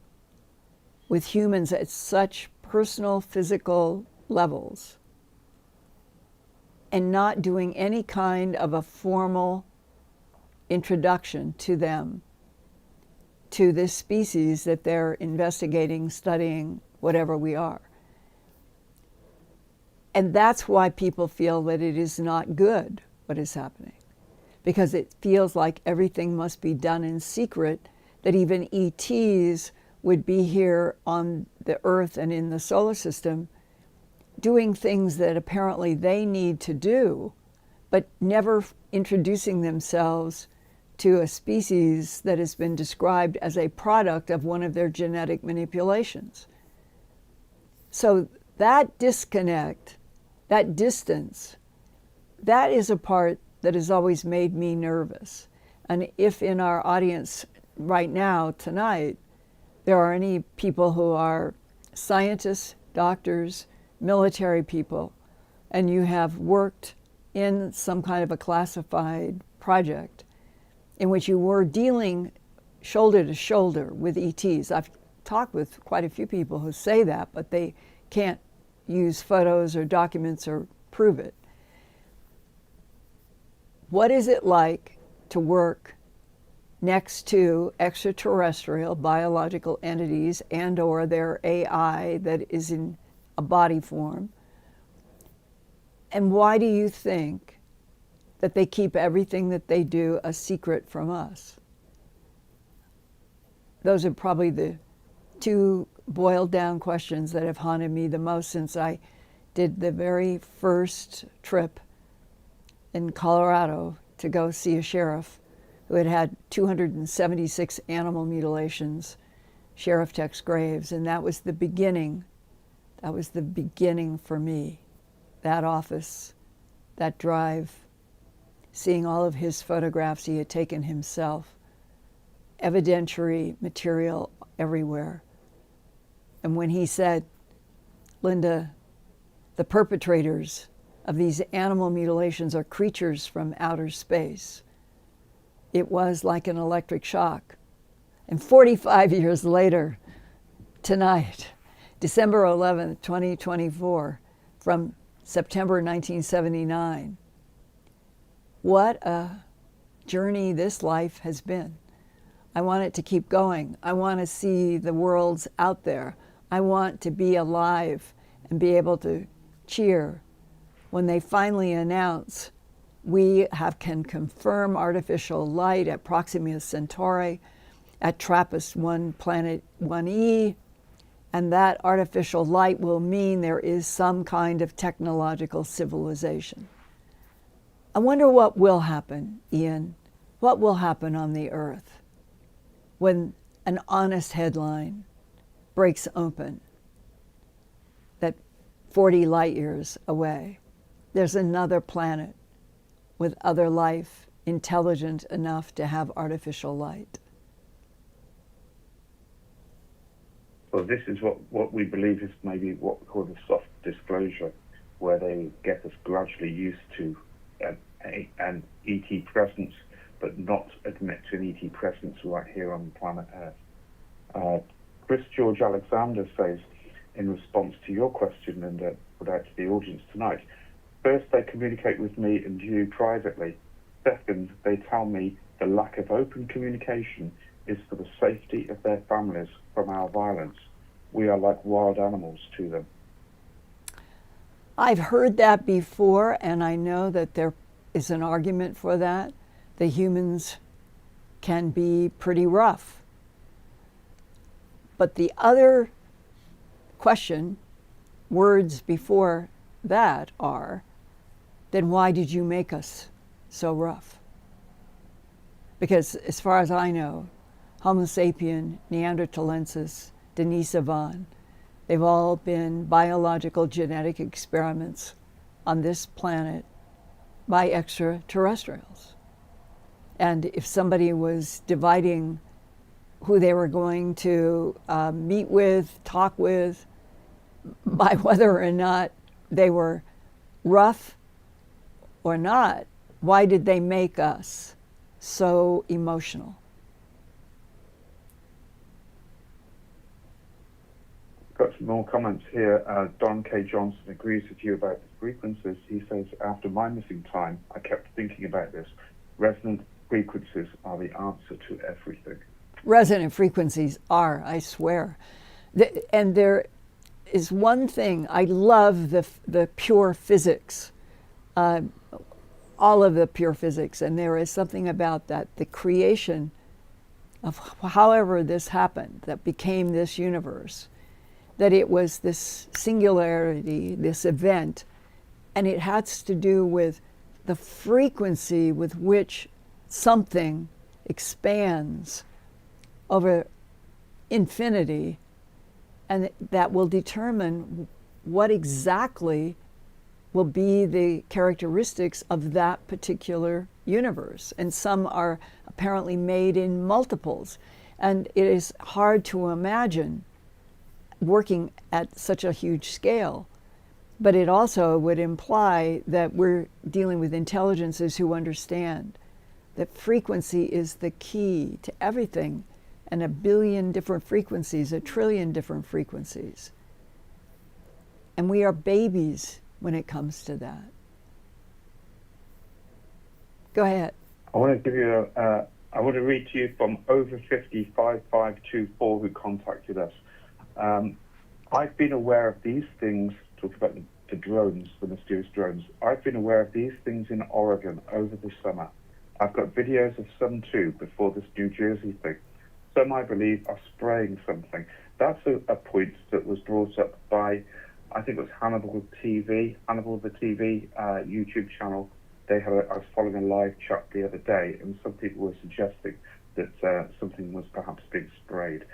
with humans at such personal, physical levels and not doing any kind of a formal introduction to them, to this species that they're investigating, studying, whatever we are. And that's why people feel that it is not good what is happening, because it feels like everything must be done in secret, that even ETs would be here on the Earth and in the solar system doing things that apparently they need to do but never introducing themselves to a species that has been described as a product of one of their genetic manipulations. So that disconnect, that distance, that is a part that has always made me nervous. And if in our audience right now, tonight, there are any people who are scientists, doctors, military people, and you have worked in some kind of a classified project in which you were dealing shoulder to shoulder with ETs. I've talked with quite a few people who say that, but they can't use photos or documents or prove it. What is it like to work next to extraterrestrial biological entities and or their AI that is in a body form? And why do you think that they keep everything that they do a secret from us? Those are probably the two boiled down questions that have haunted me the most since I did the very first trip in Colorado to go see a sheriff who had had 276 animal mutilations, Sheriff Tex Graves, and that was the beginning. That was the beginning for me. That office, that drive, seeing all of his photographs he had taken himself, evidentiary material everywhere. And when he said, Linda, the perpetrators of these animal mutilations are creatures from outer space, it was like an electric shock. And 45 years later, tonight, December 11th, 2024, from September 1979, what a journey this life has been. I want it to keep going. I want to see the worlds out there. I want to be alive and be able to cheer when they finally announce we can confirm artificial light at Proxima Centauri, at TRAPPIST-1 Planet 1e, and that artificial light will mean there is some kind of technological civilization. I wonder what will happen, Ian. What will happen on the Earth when an honest headline breaks open that 40 light years away, there's another planet with other life intelligent enough to have artificial light? Well, this is what we believe is maybe what we call the soft disclosure, where they get us gradually used to an ET presence, but not admit to an ET presence right here on planet Earth. Chris George Alexander says, in response to your question and put out to the audience tonight, first, they communicate with me and you privately. Second, they tell me the lack of open communication is for the safety of their families from our violence. We are like wild animals to them. I've heard that before, and I know that there is an argument for that. The humans can be pretty rough. But the other question, words before that are, then why did you make us so rough? Because as far as I know, Homo sapien, Neanderthalensis, Denisovans, they've all been biological genetic experiments on this planet by extraterrestrials. And if somebody was dividing who they were going to meet with, talk with, by whether or not they were rough or not, why did they make us so emotional? Got some more comments here. Don K. Johnson agrees with you about the frequencies. He says, after my missing time, I kept thinking about this. Resonant frequencies are the answer to everything. Resonant frequencies are, I swear. And there is one thing, I love the pure physics, all of the pure physics, and there is something about that, the creation of however this happened, that became this universe, that it was this singularity, this event, and it has to do with the frequency with which something expands over infinity, and that will determine what exactly will be the characteristics of that particular universe. And some are apparently made in multiples. And it is hard to imagine working at such a huge scale. But it also would imply that we're dealing with intelligences who understand that frequency is the key to everything, and 1 billion different frequencies, 1 trillion different frequencies. And we are babies when it comes to that. Go ahead. I want to give you I want to read to you from over 50 5524 who contacted us. I've been aware of these things, talk about the drones, the mysterious drones. I've been aware of these things in Oregon over the summer. I've got videos of some too before this New Jersey thing. Some, I believe, are spraying something. That's a point that was brought up by, I think it was Hannibal TV, the TV YouTube channel. I was following a live chat the other day, and some people were suggesting that something was perhaps being sprayed.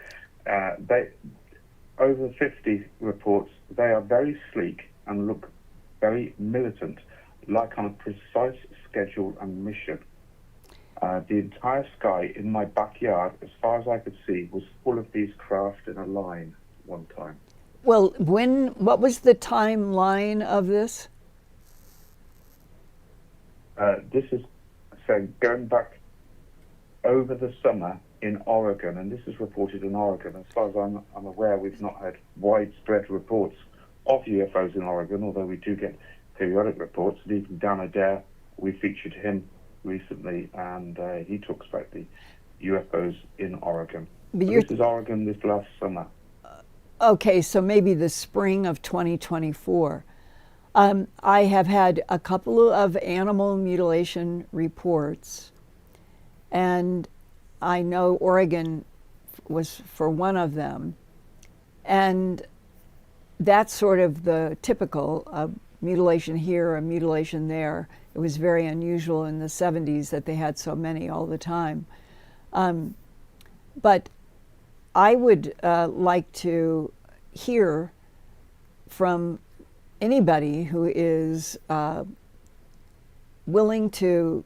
Over 50 reports, they are very sleek and look very militant, like on a precise schedule and mission. The entire sky in my backyard, as far as I could see, was full of these craft in a line one time. Well, what was the timeline of this? This is going back over the summer in Oregon, and this is reported in Oregon. As far as I'm aware, we've not had widespread reports of UFOs in Oregon, although we do get periodic reports. And even Dan Adair, we featured him recently, and he talks about the UFOs in Oregon. But this is Oregon this last summer. Okay, so maybe the spring of 2024. I have had a couple of animal mutilation reports, and I know Oregon was for one of them. And that's sort of the typical mutilation here, a mutilation there. It was very unusual in the 70s that they had so many all the time. But I would like to hear from anybody who is willing to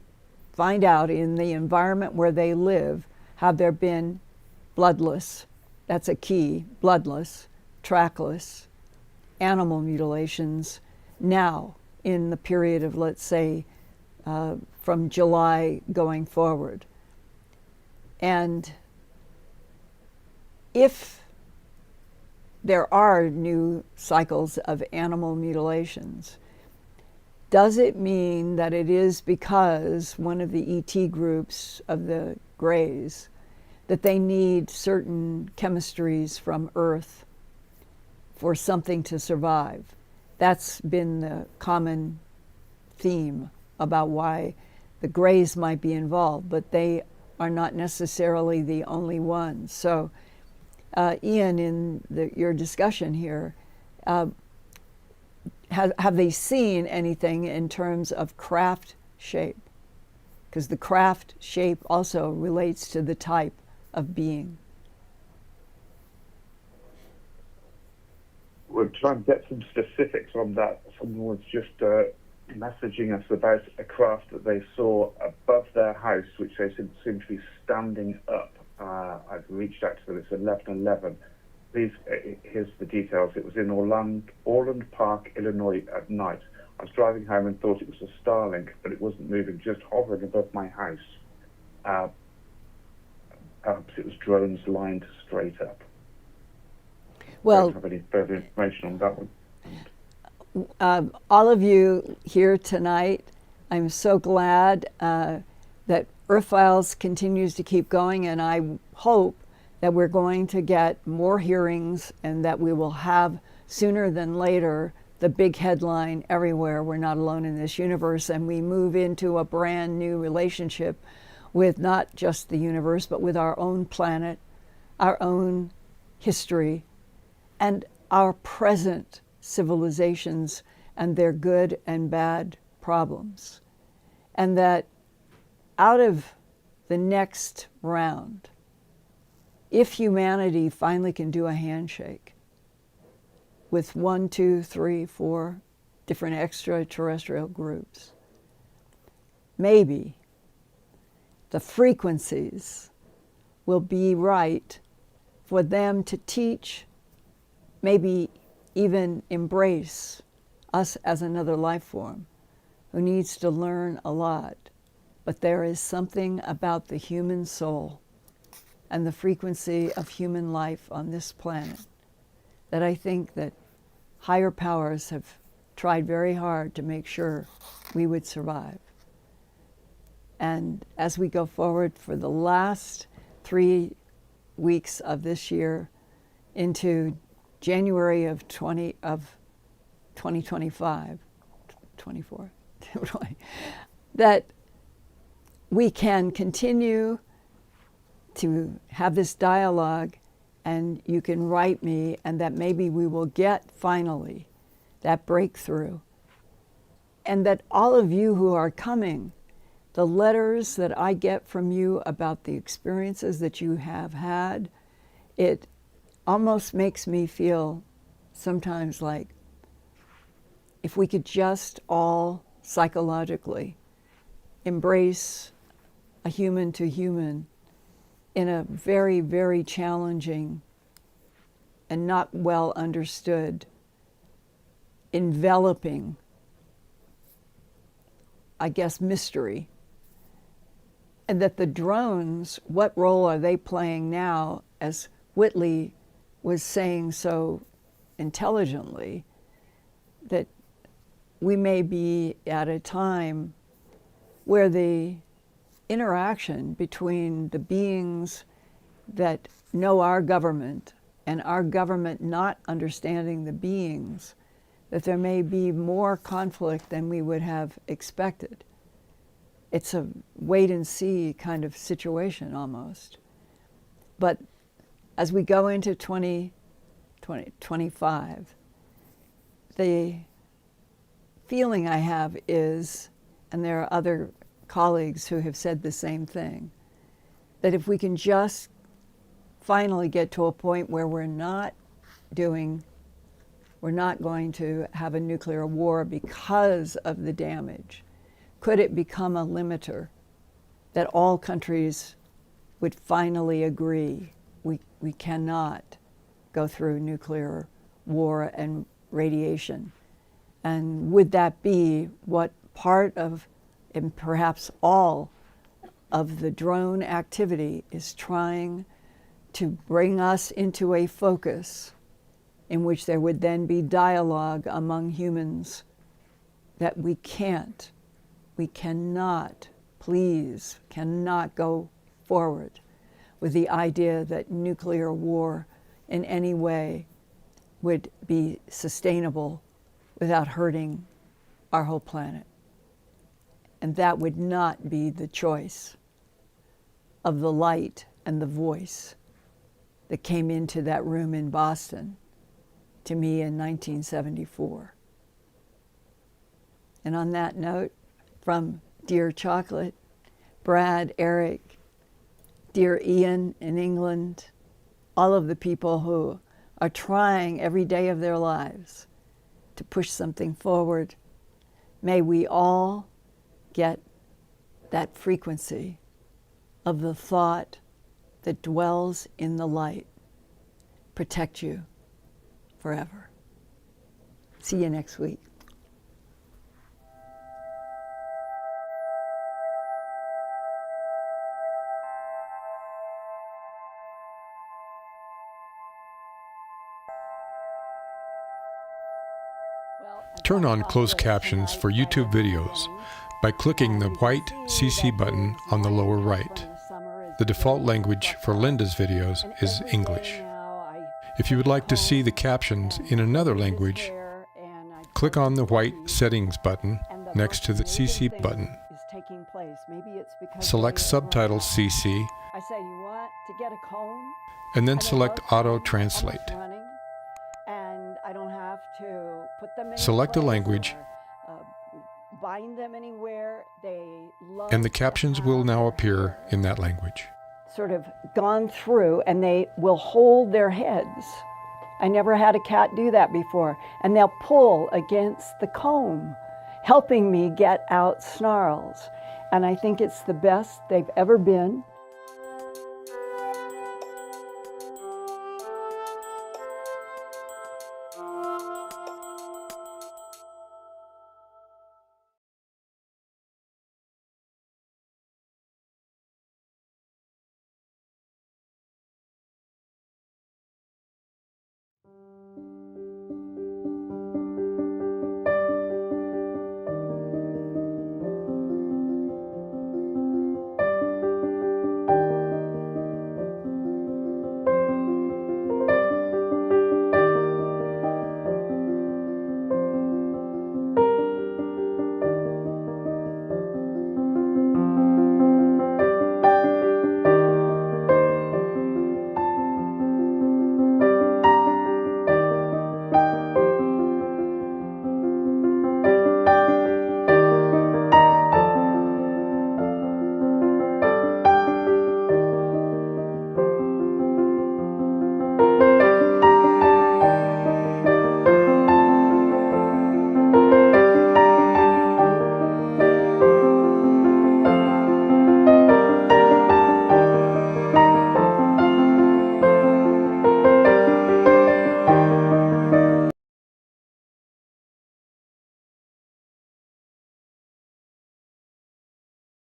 find out in the environment where they live, have there been bloodless, that's a key, bloodless, trackless, animal mutilations now in the period of, let's say, from July going forward. And if there are new cycles of animal mutilations, does it mean that it is because one of the ET groups of the Greys, that they need certain chemistries from Earth for something to survive? That's been the common theme about why the Greys might be involved, but they are not necessarily the only ones. So, Ian, in your discussion here, have they seen anything in terms of craft shape? Because the craft shape also relates to the type of being. We're trying to get some specifics on that. Someone was just messaging us about a craft that they saw above their house, which they seem to be standing up. I've reached out to them. It's 11:11. Please, here's the details. It was in Orland Park, Illinois at night. I was driving home and thought it was a Starlink, but it wasn't moving, just hovering above my house. Perhaps it was drones lined straight up. Well, I don't have any further information on that one. All of you here tonight, I'm so glad that Earthfiles continues to keep going, and I hope that we're going to get more hearings and that we will have sooner than later the big headline everywhere, we're not alone in this universe, and we move into a brand new relationship with not just the universe, but with our own planet, our own history, and our present civilizations and their good and bad problems. And that out of the next round, if humanity finally can do a handshake with 1, 2, 3, 4 different extraterrestrial groups, maybe the frequencies will be right for them to teach, maybe even embrace us as another life form who needs to learn a lot. But there is something about the human soul and the frequency of human life on this planet that I think that higher powers have tried very hard to make sure we would survive. And as we go forward for the last 3 weeks of this year into January of 2025, 24, that we can continue to have this dialogue, and you can write me, and that maybe we will get finally that breakthrough. And that all of you who are coming, the letters that I get from you about the experiences that you have had, it almost makes me feel sometimes like if we could just all psychologically embrace a human to human in a very, very challenging and not well understood, enveloping, I guess, mystery. And that the drones, what role are they playing now, as Whitley was saying so intelligently, that we may be at a time where the interaction between the beings that know our government and our government not understanding the beings, that there may be more conflict than we would have expected. It's a wait and see kind of situation almost. But as we go into 2025, the feeling I have is, and there are other colleagues who have said the same thing, that if we can just finally get to a point where we're not going to have a nuclear war because of the damage, could it become a limiter that all countries would finally agree we cannot go through nuclear war and radiation? And would that be what part of, and perhaps all of, the drone activity is trying to bring us into a focus in which there would then be dialogue among humans that we cannot, please, cannot go forward with the idea that nuclear war in any way would be sustainable without hurting our whole planet. And that would not be the choice of the light and the voice that came into that room in Boston to me in 1974. And on that note, from dear Chocolate, Brad, Eric, dear Ian in England, all of the people who are trying every day of their lives to push something forward, may we all get that frequency of the thought that dwells in the light protect you forever. See you next week. Turn on closed captions for YouTube videos by clicking the white CC button on the lower right. The default language for Linda's videos is English. If you would like to see the captions in another language, click on the white settings button next to the CC button. Select Subtitles CC, and then select Auto Translate. Select a language, bind them anywhere. They And the captions will now appear in that language. Sort of gone through, and they will hold their heads. I never had a cat do that before. And they'll pull against the comb, helping me get out snarls. And I think it's the best they've ever been.